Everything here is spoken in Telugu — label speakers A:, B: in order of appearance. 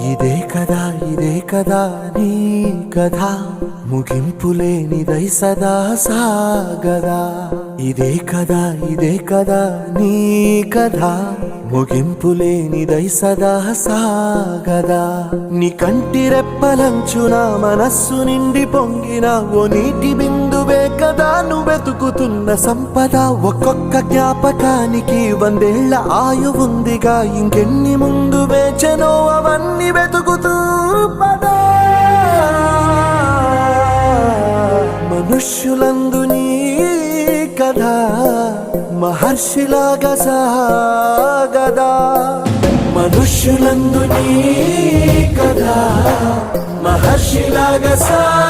A: ఇదే కదా నీ కథ, ముగింపులేనిదై సదా సాగదా. ఇదే కదా నీ కథ, ముగింపులేనిదై సదా సాగదా. నీ కంటి రెప్పలంచున మనస్సు నిండి పొంగిన ఓ నీటి బిందువే కదా నువ్వెతుకుతున్న సంపద. ఒక్కొక్క జ్ఞాపకానికి 100 ఏళ్ల ఆయువుందిగా, ఇంకెన్ని ముందు వేచనో అవన్నీ వెతుకుతూ పదా. మనుష్యులందు నీ కథ మహర్షిలాగా సాగదా. మనుష్యులందు నీ కథ మహర్షిలాగా సాగదా.